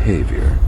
behavior.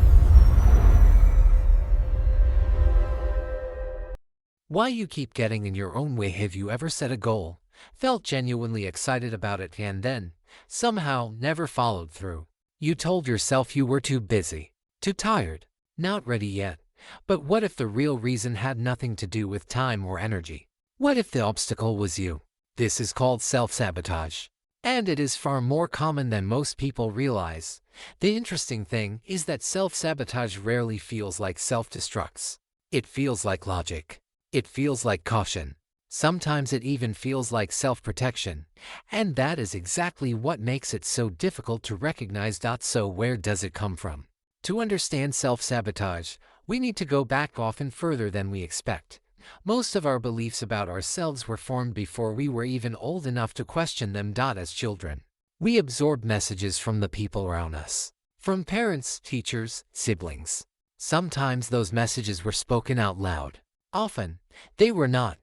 Why you keep getting in your own way? Have you ever set a goal, felt genuinely excited about it, and then, somehow, never followed through? You told yourself you were too busy, too tired, not ready yet. But what if the real reason had nothing to do with time or energy? What if the obstacle was you? This is called self-sabotage. And it is far more common than most people realize. The interesting thing is that self-sabotage rarely feels like self-destructs. It feels like logic. It feels like caution. Sometimes it even feels like self-protection. And that is exactly what makes it so difficult to recognize. So where does it come from? To understand self-sabotage, we need to go back often further than we expect. Most of our beliefs about ourselves were formed before we were even old enough to question them. As children, we absorbed messages from the people around us, from parents, teachers, siblings. Sometimes those messages were spoken out loud. Often, they were not.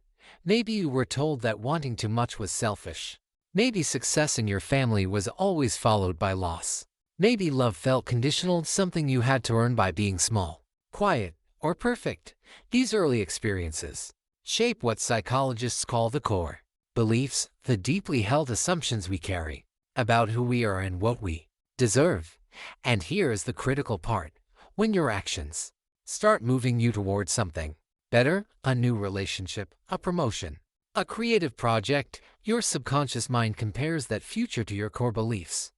Maybe you were told that wanting too much was selfish. Maybe success in your family was always followed by loss. Maybe love felt conditional, something you had to earn by being small, quiet, or perfect. These early experiences shape what psychologists call the core beliefs, the deeply held assumptions we carry about who we are and what we deserve. And here is the critical part. When your actions start moving you towards something better, a new relationship, a promotion, a creative project, your subconscious mind compares that future to your core beliefs.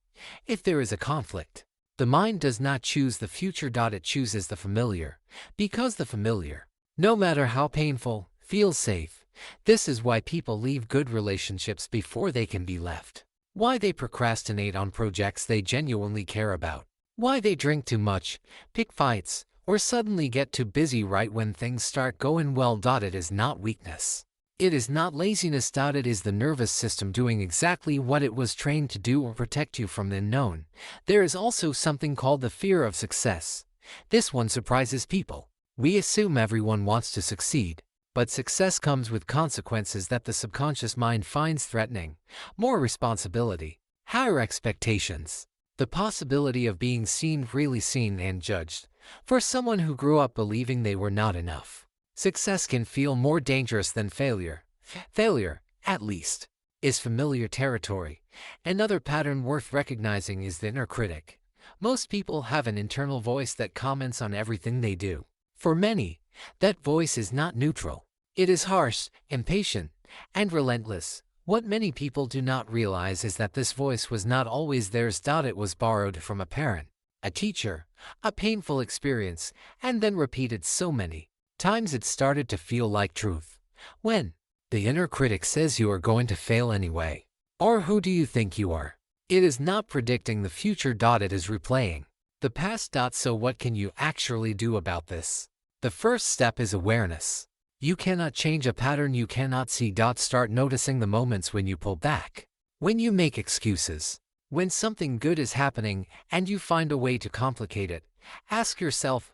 If there is a conflict, the mind does not choose the future. It chooses the familiar, because the familiar, no matter how painful, feels safe. This is why people leave good relationships before they can be left. Why they procrastinate on projects they genuinely care about. Why they drink too much, pick fights, or suddenly get too busy right when things start going well. It is not weakness. It is not laziness. It is the nervous system doing exactly what it was trained to do, or protect you from the unknown. There is also something called the fear of success. This one surprises people. We assume everyone wants to succeed, but success comes with consequences that the subconscious mind finds threatening. More responsibility, higher expectations, the possibility of being seen, really seen and judged. For someone who grew up believing they were not enough, success can feel more dangerous than failure. Failure, at least, is familiar territory. Another pattern worth recognizing is the inner critic. Most people have an internal voice that comments on everything they do. For many, that voice is not neutral. It is harsh, impatient, and relentless. What many people do not realize is that this voice was not always theirs. It was borrowed from a parent, a teacher, a painful experience, and then repeated so many times it started to feel like truth. When the inner critic says you are going to fail anyway, or who do you think you are? It is not predicting the future. It is replaying the past. So what can you actually do about this? The first step is awareness. You cannot change a pattern you cannot see. Start noticing the moments when you pull back, when you make excuses, when something good is happening and you find a way to complicate it. Ask yourself,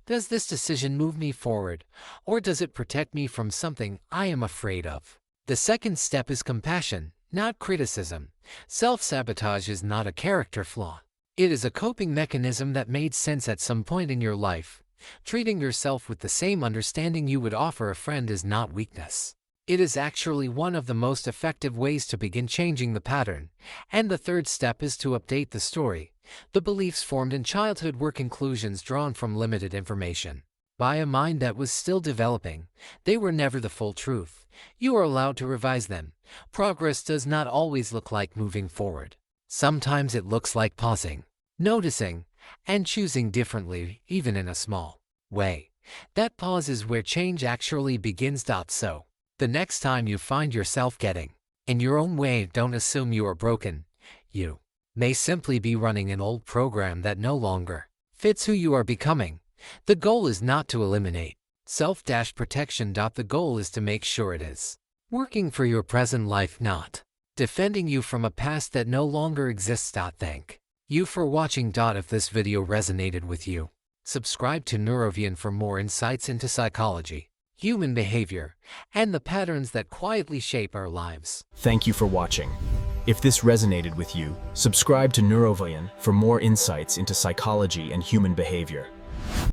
does this decision move me forward, or does it protect me from something I am afraid of? The second step is compassion, not criticism. Self-sabotage is not a character flaw. It is a coping mechanism that made sense at some point in your life. Treating yourself with the same understanding you would offer a friend is not weakness. It is actually one of the most effective ways to begin changing the pattern. And the third step is to update the story. The beliefs formed in childhood were conclusions drawn from limited information by a mind that was still developing. They were never the full truth. You are allowed to revise them. Progress does not always look like moving forward. Sometimes it looks like pausing, noticing, and choosing differently, even in a small way. That pause is where change actually begins. So, the next time you find yourself getting in your own way, don't assume you are broken. You may simply be running an old program that no longer fits who you are becoming. The goal is not to eliminate self-protection. The goal is to make sure it is working for your present life, not defending you from a past that no longer exists. Thank you for watching. If this video resonated with you, subscribe to Neurovian for more insights into psychology, human behavior, and the patterns that quietly shape our lives. Thank you for watching. If this resonated with you, subscribe to Neurovian for more insights into psychology and human behavior.